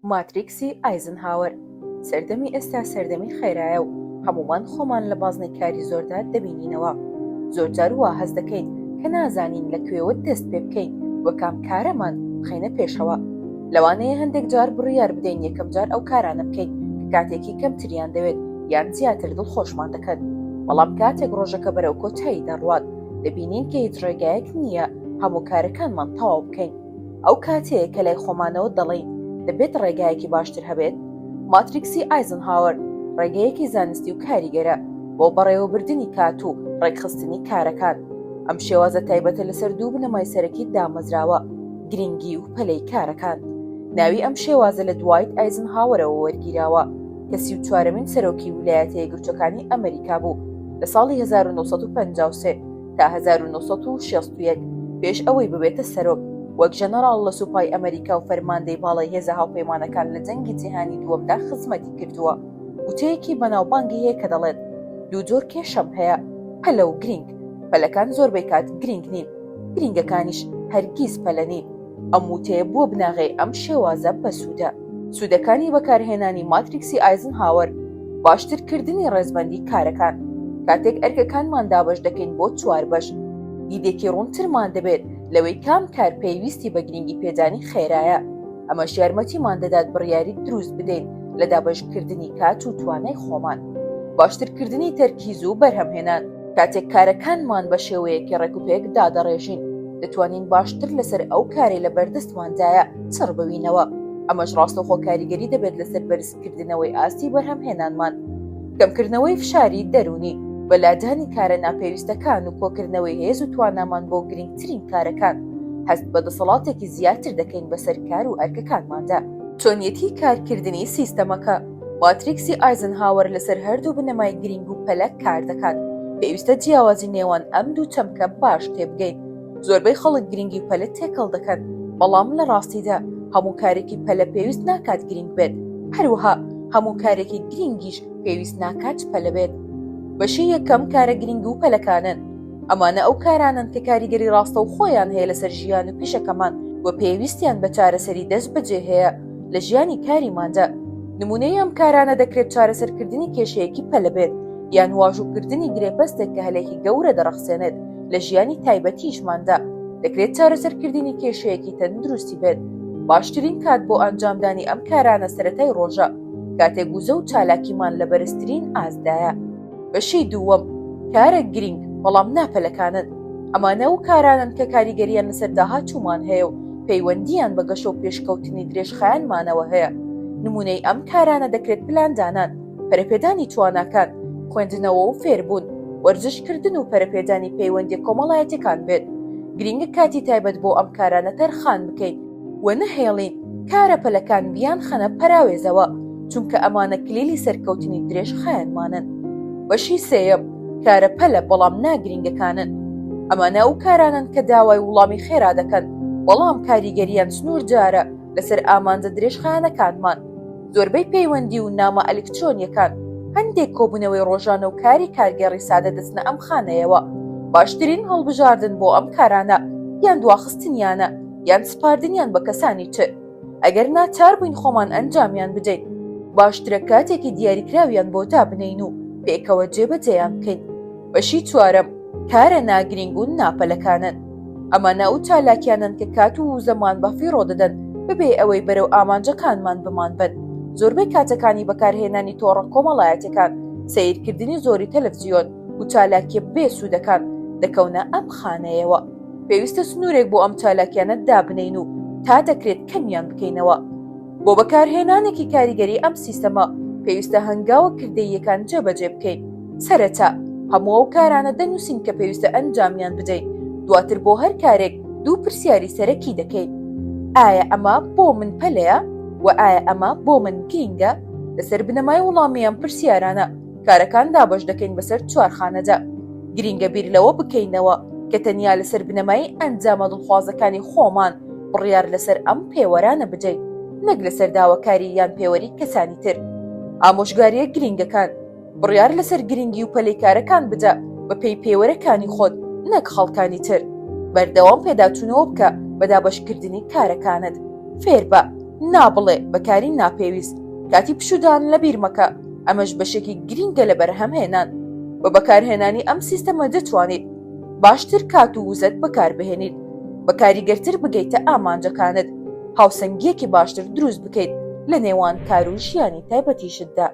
ماتریکسی ئایزنهاوەر سەردەمی ئێستا سەردەمی خێرایە و هەمومان خۆمان لە بازنەی کاری زۆردا دەبینینەوە. زۆرجار وا هەست دەکەین کە نازانین لەکوێوە دەست پێ بکەین وە کام کارەمان بخەینە پێشەوە. لەوانەیە هەندێک جار بڕیار بدەین یەکەم جار ئەو کارانە بکەین کە کاتێکی کەمتریان دەوێت یان زیاتر دڵخۆشمان دەکەن، بەڵام کاتێک ڕۆژەکە بەرەو کۆتایی دەڕوات دەبینین کە هیچ ڕێگایەک نییە هەموو کارەکانمان تەواو بکەین. ئەو کاتەیە کە لای خۆمانەوە دەڵێین دەبێت ڕێگایەکی باشتر هەبێت. ماتریکسی ئایزنهاوەر ڕێگەیەکی زانستی و کاریگەرە بۆ بەڕێوەبردنی کات و ڕێکخستنی کارەکان. ئەم شێوازە تایبەتە لەسەر دوو بنەمای سەرەکی دامەزراوە: گرنگی و پەلەی کارەکان. ناوی ئەم شێوازە لە دوایت ئایزنهاوەرەوە وەرگیراوە کە 34مین سەرۆکی ویلایەتە یەکگرتووەکانی ئەمریکا بوو لە ساڵی 1953 تا 1961 پێش ئەوەی ببێتە سەرۆک وەک ژەنەڕاڵ لە سوپای ئەمریکا و فەرماندەی باڵای هێزە هاوپەیمانەکان لە جەنگی جیهانی دووەمدا خزمەتی کردووە. وتەیەکی بەناوبانگی هەیە کە دەڵێت دوو جۆر کێشەم هەیە: پەلە و گرنگ. پەلەکان زۆربەی کات گرنگ نین، گرنگەکانیش هەرگیز پەلە نین. ئەم وتەیە بۆ بناغی ئەم شێوازە بەسوودە. سوودەکانی بەکارهێنانی ماتریکسی ئایزنهاوەر: باشترکردنی ڕێزبەندی کارەکان. کاتێک ئەرکەکانمان دابەش دەکەین بۆ 4 بەش، دیدێکی ڕوونترمان دەبێت لەوەی کام کار پێویستی بە گرنگی پێدانی خێرایە. ئەمەش یارمەتیمان دەدات بڕیاری دروست بدەین لە دابەشکردنی کات و توانای خۆمان. باشترکردنی تەرکیز و بەرهەمهێنان. کاتێک کارەکانمان بە شێوەیەکی ڕێکوپێک دادەڕێژین دەتوانین باشتر لەسەر ئەو کارەی لە بەردەستماندایە چڕ ببینەوە. ئەمەش ڕاستەوخۆ کاریگەری دەبێت لەسەر بەرزکردنەوەی ئاستی بەرهەمهێنانمان، کەمکردنەوەی فشاری دەرونی، بەلادانی کارە ناپێویستەکان و کۆکردنەوەی هێز و توانامان بۆ گرنگترین کارەکان. هەست بە دەسەڵاتێکی زیاتر دەکەین بەسەر کار و ئەرکەکانماندا. چۆنیەتی کارکردنی سیستەمەکە: ماتریکسی ئایزنهاوەر لەسەر هەردوو بنەمای گرنگ و پەلە کار دەکات. پێویستە جیاوازی نێوان ئەم دوو چەمکە باش تێبگەین. زۆربەی خەڵک گرنگی پەلە تێکەڵ دەکەن، بەڵام لە ڕاستیدا هەموو کارێکی پەلە پێویست ناکات گرنگ بێت، هەروەها هەموو کارێکی گرنگیش پێویست ناکات پەلە بێت. بەشی یەکەم کارە گرنگ و پەلەکانن. ئەمانە ئەو کارانن کە کاریگەری ڕاستە و خۆیان هەیە لەسەر ژیان و پیشەکەمان و پێویستیان بە چارەسەری دەست بەجێ هەیە لە ژیانی کاریماندا. نمونەی ئەم کارانە دەکرێت چارەسەرکردنی کێشەیەکی پەلە بێت، یان واژووکردنی گرێپەستێک کە هەلێکی گەورە دەڕەخسێنێت لە ژیانی تایبەتیشماندا. دەکرێت چارەسەرکردنی کێشەیەکی تەندروستی بێت. باشترین کات بۆ ئەنجامدانی ئەم کارانە سەرەتای ڕۆژە، کاتێک گوزە و چالاکیمان لە بەرزترین ئازدایە. بەشی دووەم کارە گرنگ بەڵام ناپەلەکانن. ئەمانە و کارانن کە کاریگەریان لەسەر داهاتوومان هەیە و پەیوەندیان بە گەشە و پێشکەوتنی درێژخایانمانەوە هەیە. نمونەی ئەم کارانە دەکرێت پلاندانان، پەرەپێدانی تواناکان، خوێندنەوە و فێربوون، وەرزشکردن و پەرەپێدانی پەیوەندی کۆمەڵایەتەکان بێت. گرنگە کاتی تایبەت بۆ ئەم کارانە تەرخان بکەین و نەهێڵین کارە پەلەکان بیان خەنە پەراوێزەوە، چونکە ئەمانە کلیلی سەرکەوتنی درێژخایانمانن. بەشی سێیەم کارە پەلە بەڵام ناگرنگەکانن. ئەمانە ئەو کارانن کە داوای وڵامی خێرا دەکەن، بەڵام کاریگەریان سنوور جارە لەسەر ئامانجە درێژخایانەکانمان. زۆربەی پەیوەندی و نامە ئەلکترۆنیەکان هەندێک کۆبوونەوەی ڕۆژانە و کاری کارگەڕی سادە دەستنە ئەم خانەیەوە. باشترین هەڵبژاردن بۆ ئەم کارانە یان دواخستنیانە یان سپاردنیان بە کەسانی تر. ئەگەر ناچار بووین خۆمان ئەنجامیان بدەین، باشترە کاتێکی دیاریکراویان بۆ دابنین و پێکەوە جێبەجێیان بکەین. بەشی چوارەم کارە ناگرنگ و ناپەلەکانن. ئەمانە ئەو چالاکیانن کە کات و زەمان بەفی ڕۆدەدەن ببێ ئەوەی بەرەو ئامانجەکانمان بمان بن. زۆربەی کاتەکانی بەکارهێنانی تۆڕە کۆمەڵایەتەکان، سیرکردنی زۆری تەلەڤیزیۆن و چالاکیە بێسوودەکان دەکەونە ئەم خانەیەوە. پێویستە سنوورێک بۆ ئەم چالاکیانە دابنین و تا دەکرێت کەمیان بکەینەوە. بۆ بەکارهێنانێکی کاریگەری ئەم سیستەمە پێویستە هەنگاوە کردەیەکان جێبەجێ بکەین. سەرەتا هەموو ئەو کارانە دەنووسین کە پێویستە ئەنجامیان بدەین. دواتر بۆ هەر کارێک دوو پرسیاری سەرەکی دەکەین: ئایا ئەمە بۆ من پەلەیە و ئایا ئەمە بۆ من گرنگە؟ لەسەر بنەمای وەڵامی ئەم پرسیارانە کارەکان دابەش دەکەین بەسەر 4 خانەدا. گرنگە بیر لەوە بکەینەوە کە تەنیا لەسەر بنەمای ئەنجامە دڵخوازەکانی خۆمان بڕیار لەسەر ئەم پێوەرانە بدەین، نەک لەسەر داواکاری یان پێوەری کەسانی تر. ئامۆژگاریە گرنگەکان: بڕیار لەسەر گرنگی و پەلەی کارەکان بدە بە پێی پێوەرەکانی خۆت، نەک خەڵکانی تر. بەردەوام پێداچوونەوە بکە بە دابەشکردنی کارەکانت. فێر بە نابڵێ بەکاری ناپێویست کاتی پشودان لە بیر مەکە، ئەمەش بەشێکی گرینگە لە بەرهەمهێنان. بە بەکارهێنانی ئەم سیستەمە دەتوانیت باشتر کات و وزەت بەکاربهێنیت، بەکاریگەرتر بگەیتە ئامانجەکانت، هاوسەنگیەکی باشتر دروست بکەیت لە نێوان کار و ژیانی تایبەتیشتدا.